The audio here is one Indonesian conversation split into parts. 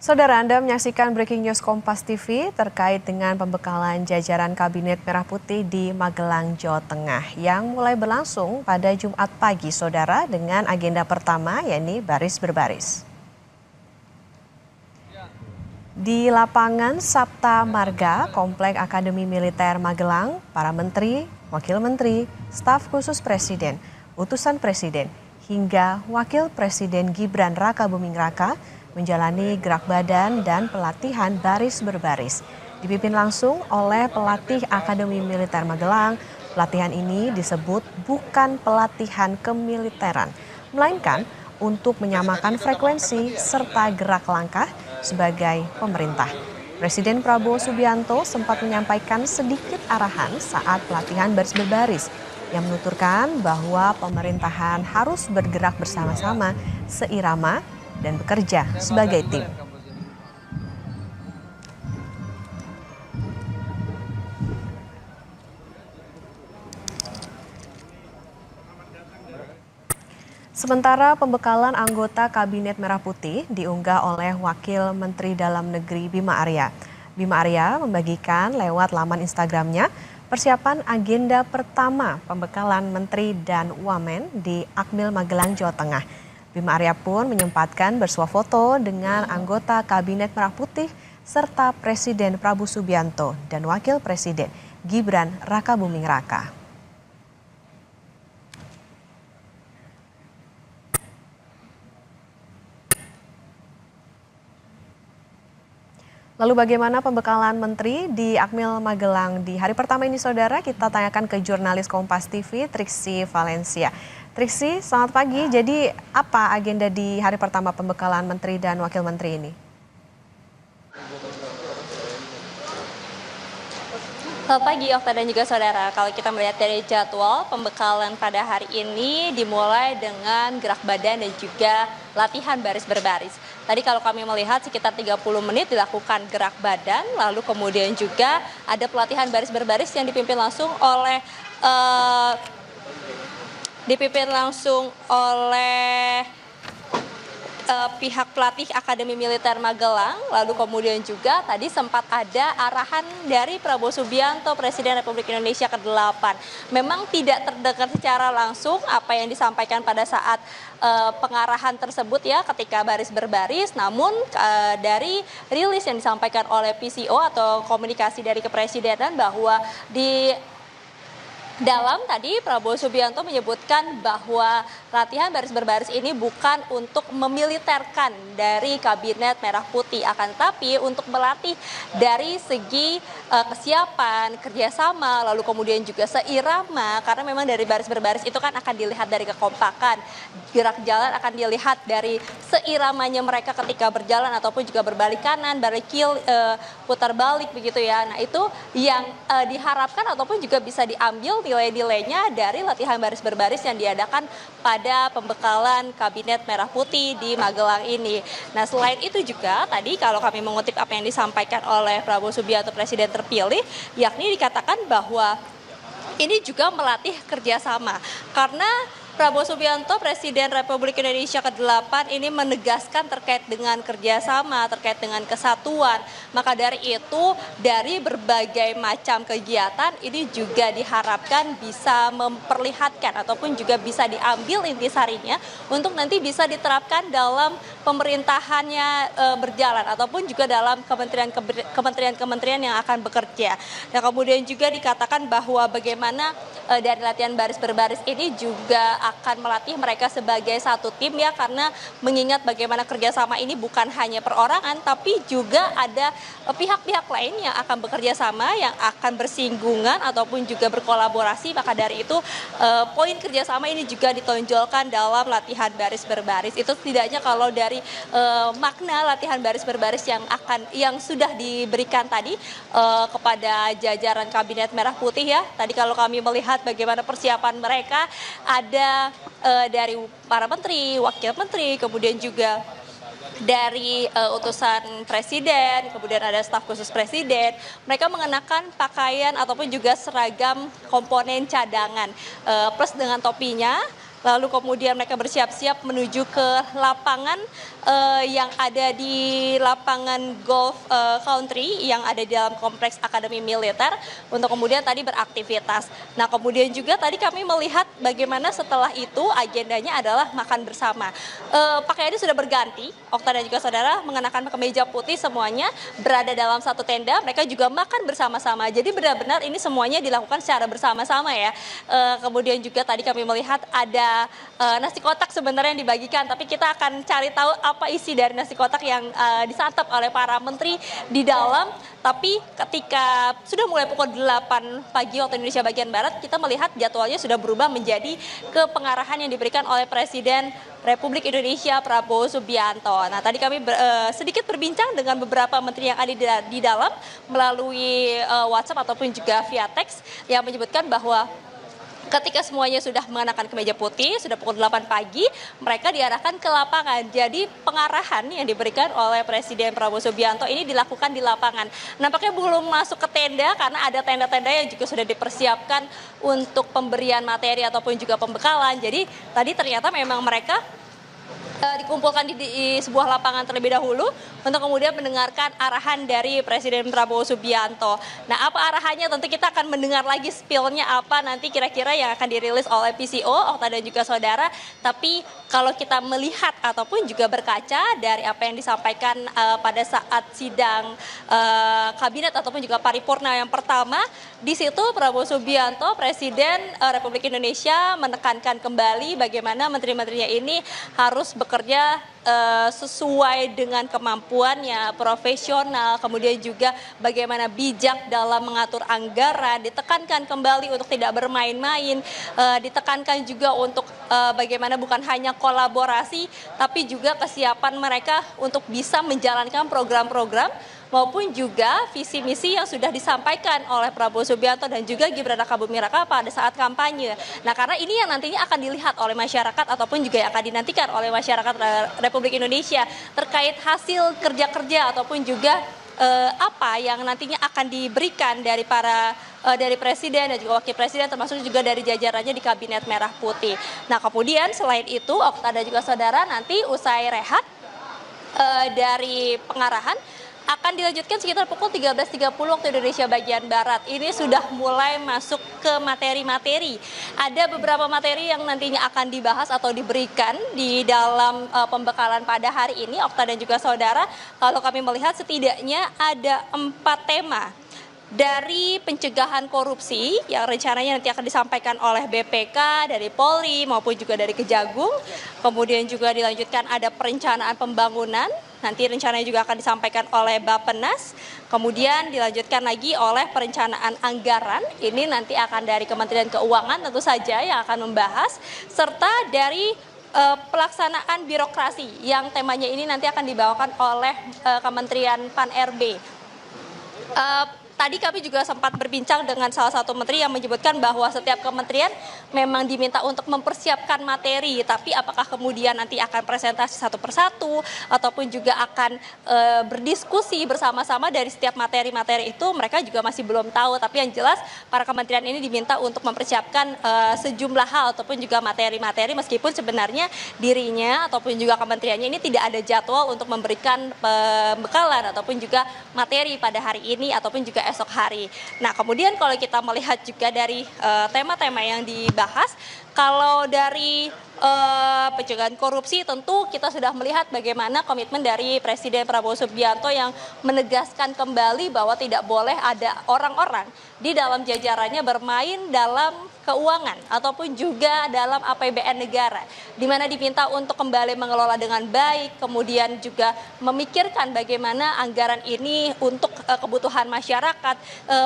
Saudara, Anda menyaksikan Breaking News Kompas TV terkait dengan pembekalan jajaran Kabinet Merah Putih di Magelang, Jawa Tengah yang mulai berlangsung pada Jumat pagi, Saudara, dengan agenda pertama yakni baris berbaris. Di lapangan Sapta Marga, Komplek Akademi Militer Magelang, para menteri, wakil menteri, staf khusus presiden, utusan presiden, hingga wakil presiden Gibran Rakabuming Raka menjalani gerak badan dan pelatihan baris berbaris. Dipimpin langsung oleh pelatih Akademi Militer Magelang, pelatihan ini disebut bukan pelatihan kemiliteran, melainkan untuk menyamakan frekuensi serta gerak langkah sebagai pemerintah. Presiden Prabowo Subianto sempat menyampaikan sedikit arahan saat pelatihan baris berbaris yang menuturkan bahwa pemerintahan harus bergerak bersama-sama seirama dan bekerja sebagai tim. Sementara pembekalan anggota Kabinet Merah Putih diunggah oleh Wakil Menteri Dalam Negeri Bima Arya. Bima Arya membagikan lewat laman Instagramnya persiapan agenda pertama pembekalan Menteri dan Wamen di Akmil Magelang, Jawa Tengah. Bima Arya pun menyempatkan bersuah foto dengan anggota Kabinet Merah Putih serta Presiden Prabowo Subianto dan Wakil Presiden Gibran Rakabuming Raka. Lalu bagaimana pembekalan menteri di Akmil Magelang di hari pertama ini, Saudara? Kita tanyakan ke jurnalis Kompas TV, Triksi Valencia. Triksi, selamat pagi. Jadi apa agenda di hari pertama pembekalan menteri dan wakil menteri ini? Selamat pagi Okta dan juga saudara. Kalau kita melihat dari jadwal pembekalan pada hari ini dimulai dengan gerak badan dan juga latihan baris berbaris. Tadi kalau kami melihat sekitar 30 menit dilakukan gerak badan, lalu kemudian juga ada pelatihan baris berbaris yang dipimpin langsung oleh pihak pelatih Akademi Militer Magelang, lalu kemudian juga tadi sempat ada arahan dari Prabowo Subianto, Presiden Republik Indonesia ke-8. Memang tidak terdengar secara langsung apa yang disampaikan pada saat pengarahan tersebut ya ketika baris berbaris, namun dari rilis yang disampaikan oleh PCO atau komunikasi dari kepresidenan bahwa di dalam tadi Prabowo Subianto menyebutkan bahwa latihan baris berbaris ini bukan untuk memiliterkan dari Kabinet Merah Putih, akan tetapi untuk melatih dari segi kesiapan, kerjasama, lalu kemudian juga seirama, karena memang dari baris berbaris itu kan akan dilihat dari kekompakan, gerak jalan akan dilihat dari seiramanya mereka ketika berjalan ataupun juga berbalik kanan, balik kiri, putar balik begitu ya. Nah itu yang diharapkan ataupun juga bisa diambil nilai-nilainya dari latihan baris berbaris yang diadakan pada pembekalan Kabinet Merah Putih di Magelang ini. Nah selain itu juga tadi kalau kami mengutip apa yang disampaikan oleh Prabowo Subianto Presiden terpilih, yakni dikatakan bahwa ini juga melatih kerjasama karena Prabowo Subianto, Presiden Republik Indonesia ke-8 ini menegaskan terkait dengan kerjasama, terkait dengan kesatuan. Maka dari itu, dari berbagai macam kegiatan ini juga diharapkan bisa memperlihatkan ataupun juga bisa diambil intisarinya untuk nanti bisa diterapkan dalam pemerintahannya berjalan ataupun juga dalam kementerian-kementerian yang akan bekerja. Nah, kemudian juga dikatakan bahwa bagaimana dari latihan baris berbaris ini juga akan melatih mereka sebagai satu tim ya, karena mengingat bagaimana kerjasama ini bukan hanya perorangan tapi juga ada pihak-pihak lain yang akan bekerja sama, yang akan bersinggungan ataupun juga berkolaborasi. Maka dari itu poin kerjasama ini juga ditonjolkan dalam latihan baris berbaris. Itu setidaknya kalau dari makna latihan baris berbaris yang sudah diberikan tadi kepada jajaran Kabinet Merah Putih ya. Tadi kalau kami melihat bagaimana persiapan mereka, ada dari para menteri, wakil menteri, kemudian juga dari utusan presiden, kemudian ada staf khusus presiden. Mereka mengenakan pakaian ataupun juga seragam komponen cadangan plus dengan topinya. lalu kemudian mereka bersiap-siap menuju ke lapangan yang ada di lapangan golf country yang ada di dalam kompleks Akademi Militer untuk kemudian tadi beraktivitas. Nah kemudian juga tadi kami melihat bagaimana setelah itu agendanya adalah makan bersama. Pakaiannya sudah berganti, Okta dan juga saudara mengenakan kemeja putih semuanya berada dalam satu tenda, mereka juga makan bersama-sama. Jadi benar-benar ini semuanya dilakukan secara bersama-sama ya. Kemudian juga tadi kami melihat ada nasi kotak sebenarnya yang dibagikan, tapi kita akan cari tahu apa isi dari nasi kotak yang disantap oleh para menteri di dalam. Tapi ketika sudah mulai pukul 8 pagi waktu Indonesia bagian Barat, kita melihat jadwalnya sudah berubah menjadi ke pengarahan yang diberikan oleh Presiden Republik Indonesia Prabowo Subianto. Nah tadi kami sedikit berbincang dengan beberapa menteri yang ada di dalam melalui WhatsApp ataupun juga via teks yang menyebutkan bahwa ketika semuanya sudah mengenakan kemeja putih, sudah pukul 8 pagi, mereka diarahkan ke lapangan. Jadi pengarahan yang diberikan oleh Presiden Prabowo Subianto ini dilakukan di lapangan. Nampaknya belum masuk ke tenda karena ada tenda-tenda yang juga sudah dipersiapkan untuk pemberian materi ataupun juga pembekalan. Jadi tadi ternyata memang mereka dikumpulkan di sebuah lapangan terlebih dahulu untuk kemudian mendengarkan arahan dari Presiden Prabowo Subianto. Nah, apa arahannya? Tentu kita akan mendengar lagi spill-nya apa nanti kira-kira yang akan dirilis oleh PCO, Okta dan juga saudara. Tapi kalau kita melihat ataupun juga berkaca dari apa yang disampaikan pada saat sidang kabinet ataupun juga paripurna yang pertama, di situ Prabowo Subianto, Presiden Republik Indonesia menekankan kembali bagaimana menteri-menterinya ini harus bekerja sesuai dengan kemampuannya, profesional, kemudian juga bagaimana bijak dalam mengatur anggaran, ditekankan kembali untuk tidak bermain-main, ditekankan juga untuk bagaimana bukan hanya kolaborasi, tapi juga kesiapan mereka untuk bisa menjalankan program-program maupun juga visi misi yang sudah disampaikan oleh Prabowo Subianto dan juga Gibran Rakabuming Raka pada saat kampanye. Nah, karena ini yang nantinya akan dilihat oleh masyarakat ataupun juga yang akan dinantikan oleh masyarakat Republik Indonesia terkait hasil kerja-kerja ataupun juga apa yang nantinya akan diberikan dari dari presiden dan juga wakil presiden termasuk juga dari jajarannya di Kabinet Merah Putih. Nah, kemudian selain itu Okta dan juga saudara nanti usai rehat dari pengarahan akan dilanjutkan sekitar pukul 13.30 waktu Indonesia bagian Barat. Ini sudah mulai masuk ke materi-materi. Ada beberapa materi yang nantinya akan dibahas atau diberikan di dalam pembekalan pada hari ini, Okta dan juga saudara. Kalau kami melihat setidaknya ada 4 tema. Dari pencegahan korupsi yang rencananya nanti akan disampaikan oleh BPK, dari Polri maupun juga dari Kejagung. Kemudian juga dilanjutkan ada perencanaan pembangunan, nanti rencananya juga akan disampaikan oleh Bappenas. Kemudian dilanjutkan lagi oleh perencanaan anggaran, ini nanti akan dari Kementerian Keuangan tentu saja yang akan membahas, serta dari pelaksanaan birokrasi yang temanya ini nanti akan dibawakan oleh Kementerian Pan-RB. Tadi kami juga sempat berbincang dengan salah satu menteri yang menyebutkan bahwa setiap kementerian memang diminta untuk mempersiapkan materi, tapi apakah kemudian nanti akan presentasi satu persatu ataupun juga akan berdiskusi bersama-sama dari setiap materi-materi itu mereka juga masih belum tahu. Tapi yang jelas para kementerian ini diminta untuk mempersiapkan sejumlah hal ataupun juga materi-materi meskipun sebenarnya dirinya ataupun juga kementeriannya ini tidak ada jadwal untuk memberikan pembekalan ataupun juga materi pada hari ini ataupun juga esok hari. Nah, kemudian kalau kita melihat juga dari tema-tema yang dibahas, kalau dari pencegahan korupsi tentu kita sudah melihat bagaimana komitmen dari Presiden Prabowo Subianto yang menegaskan kembali bahwa tidak boleh ada orang-orang di dalam jajarannya bermain dalam keuangan ataupun juga dalam APBN negara, di mana diminta untuk kembali mengelola dengan baik, kemudian juga memikirkan bagaimana anggaran ini untuk kebutuhan masyarakat,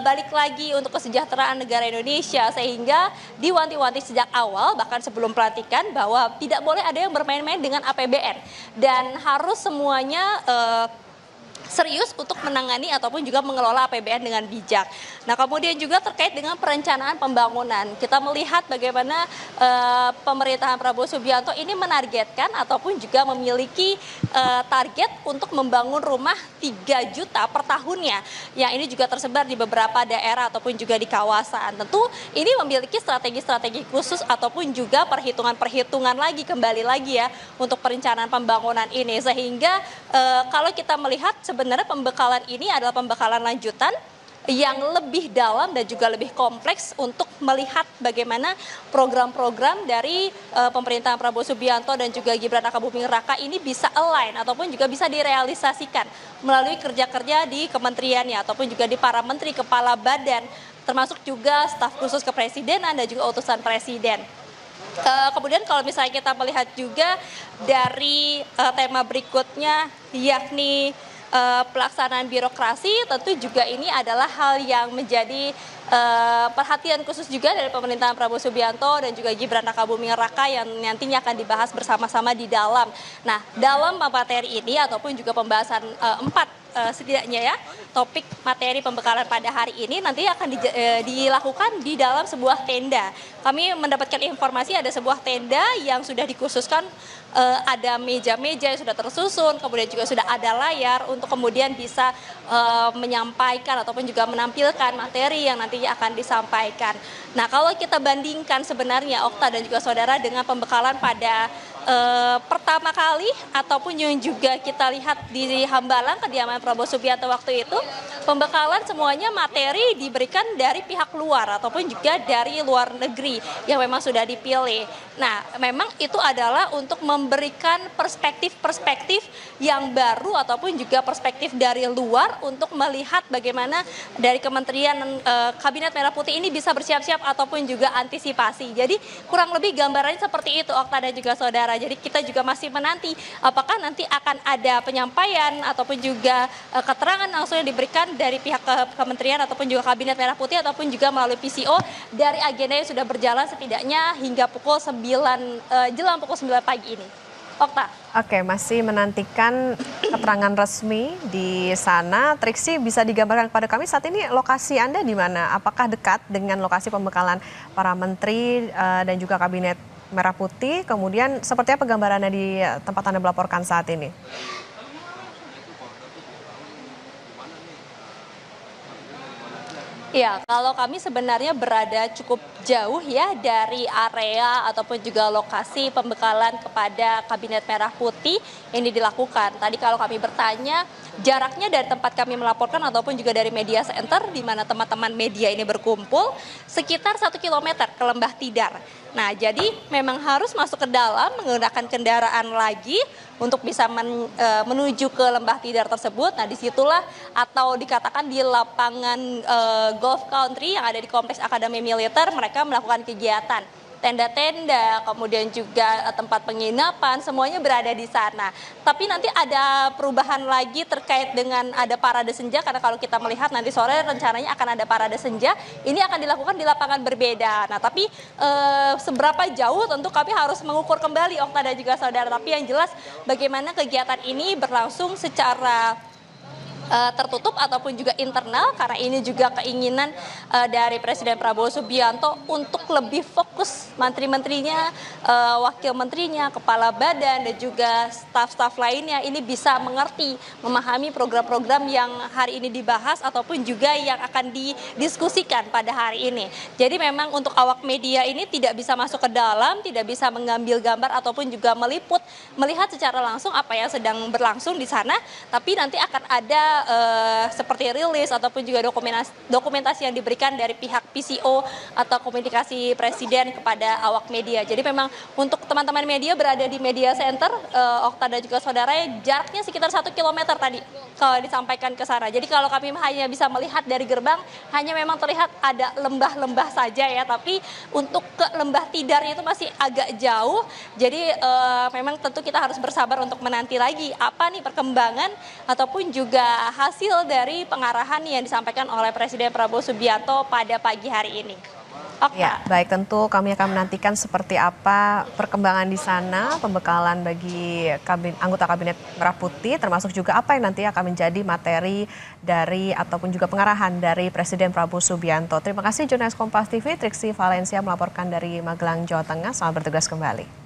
balik lagi untuk kesejahteraan negara Indonesia, sehingga diwanti-wanti sejak awal bahkan sebelum pelantikan bahwa tidak boleh ada yang bermain-main dengan APBN dan harus semuanya serius untuk menangani ataupun juga mengelola APBN dengan bijak. Nah, kemudian juga terkait dengan perencanaan pembangunan, kita melihat bagaimana pemerintahan Prabowo Subianto ini menargetkan ataupun juga memiliki target untuk membangun rumah 3 juta per tahunnya. Yang ini juga tersebar di beberapa daerah ataupun juga di kawasan. Tentu ini memiliki strategi-strategi khusus ataupun juga perhitungan-perhitungan lagi kembali lagi ya untuk perencanaan pembangunan ini, sehingga kalau kita melihat sebenarnya pembekalan ini adalah pembekalan lanjutan yang lebih dalam dan juga lebih kompleks untuk melihat bagaimana program-program dari pemerintahan Prabowo Subianto dan juga Gibran Rakabuming Raka ini bisa align ataupun juga bisa direalisasikan melalui kerja-kerja di kementeriannya ataupun juga di para menteri kepala badan, termasuk juga staf khusus kepresidenan dan juga utusan presiden. Kemudian kalau misalnya kita melihat juga dari tema berikutnya, yakni pelaksanaan birokrasi, tentu juga ini adalah hal yang menjadi perhatian khusus juga dari pemerintahan Prabowo Subianto dan juga Gibran Rakabuming Raka yang nantinya akan dibahas bersama-sama di dalam. Nah, dalam materi ini ataupun juga pembahasan setidaknya ya, topik materi pembekalan pada hari ini nanti akan dilakukan di dalam sebuah tenda. Kami mendapatkan informasi ada sebuah tenda yang sudah dikhususkan, ada meja-meja yang sudah tersusun, kemudian juga sudah ada layar untuk kemudian bisa menyampaikan ataupun juga menampilkan materi yang nantinya akan disampaikan. Nah, kalau kita bandingkan sebenarnya Okta dan juga saudara dengan pembekalan pada pertama kali ataupun yang juga kita lihat di Hambalang kediaman Prabowo Subianto waktu itu, pembekalan semuanya materi diberikan dari pihak luar ataupun juga dari luar negeri yang memang sudah dipilih. Nah, memang itu adalah untuk memberikan perspektif-perspektif yang baru ataupun juga perspektif dari luar untuk melihat bagaimana dari Kementerian Kabinet Merah Putih ini bisa bersiap-siap ataupun juga antisipasi. Jadi kurang lebih gambarannya seperti itu Okta dan juga saudara. Jadi kita juga masih menanti apakah nanti akan ada penyampaian ataupun juga keterangan langsung yang diberikan dari pihak kementerian ataupun juga Kabinet Merah Putih ataupun juga melalui PCO dari agenda yang sudah berjalan setidaknya hingga pukul 9 jelang pukul 9 pagi ini. Okta. Oke, masih menantikan keterangan resmi di sana. Triksi, bisa digambarkan kepada kami saat ini lokasi Anda di mana? Apakah dekat dengan lokasi pembekalan para menteri dan juga Kabinet Merah Putih? Kemudian seperti apa gambarannya di tempat Anda melaporkan saat ini? Ya, kalau kami sebenarnya berada cukup jauh ya dari area ataupun juga lokasi pembekalan kepada Kabinet Merah Putih ini dilakukan. Tadi kalau kami bertanya, jaraknya dari tempat kami melaporkan ataupun juga dari media center di mana teman-teman media ini berkumpul sekitar 1 kilometer ke Lembah Tidar. Nah, jadi memang harus masuk ke dalam menggunakan kendaraan lagi untuk bisa menuju ke Lembah Tidar tersebut. Nah, disitulah atau dikatakan di lapangan golf country yang ada di Kompleks Akademi Militer mereka melakukan kegiatan. Tenda-tenda, kemudian juga tempat penginapan, semuanya berada di sana. Tapi nanti ada perubahan lagi terkait dengan ada parade senja, karena kalau kita melihat nanti sore rencananya akan ada parade senja, ini akan dilakukan di lapangan berbeda. Nah, tapi seberapa jauh tentu kami harus mengukur kembali Okta dan juga saudara. Tapi yang jelas bagaimana kegiatan ini berlangsung secara tertutup ataupun juga internal, karena ini juga keinginan dari Presiden Prabowo Subianto untuk lebih fokus menteri-menterinya, wakil menterinya, kepala badan dan juga staf-staf lainnya ini bisa mengerti, memahami program-program yang hari ini dibahas ataupun juga yang akan didiskusikan pada hari ini. Jadi memang untuk awak media ini tidak bisa masuk ke dalam, tidak bisa mengambil gambar ataupun juga meliput, melihat secara langsung apa yang sedang berlangsung di sana, tapi nanti akan ada seperti rilis ataupun juga dokumentasi yang diberikan dari pihak PCO atau komunikasi presiden kepada awak media. Jadi memang untuk teman-teman media berada di media center, Okta dan juga saudara, jaraknya sekitar 1 kilometer tadi kalau disampaikan ke sana. Jadi kalau kami hanya bisa melihat dari gerbang, hanya memang terlihat ada lembah-lembah saja ya, tapi untuk ke Lembah Tidar itu masih agak jauh. Jadi memang tentu kita harus bersabar untuk menanti lagi apa nih perkembangan ataupun juga hasil dari pengarahan yang disampaikan oleh Presiden Prabowo Subianto pada pagi hari ini. Okta. Ya, baik, tentu kami akan menantikan seperti apa perkembangan di sana, pembekalan bagi anggota Kabinet Merah Putih, termasuk juga apa yang nanti akan menjadi materi dari ataupun juga pengarahan dari Presiden Prabowo Subianto. Terima kasih jurnalis Kompas TV, Triksi Valencia melaporkan dari Magelang, Jawa Tengah. Selamat bertugas kembali.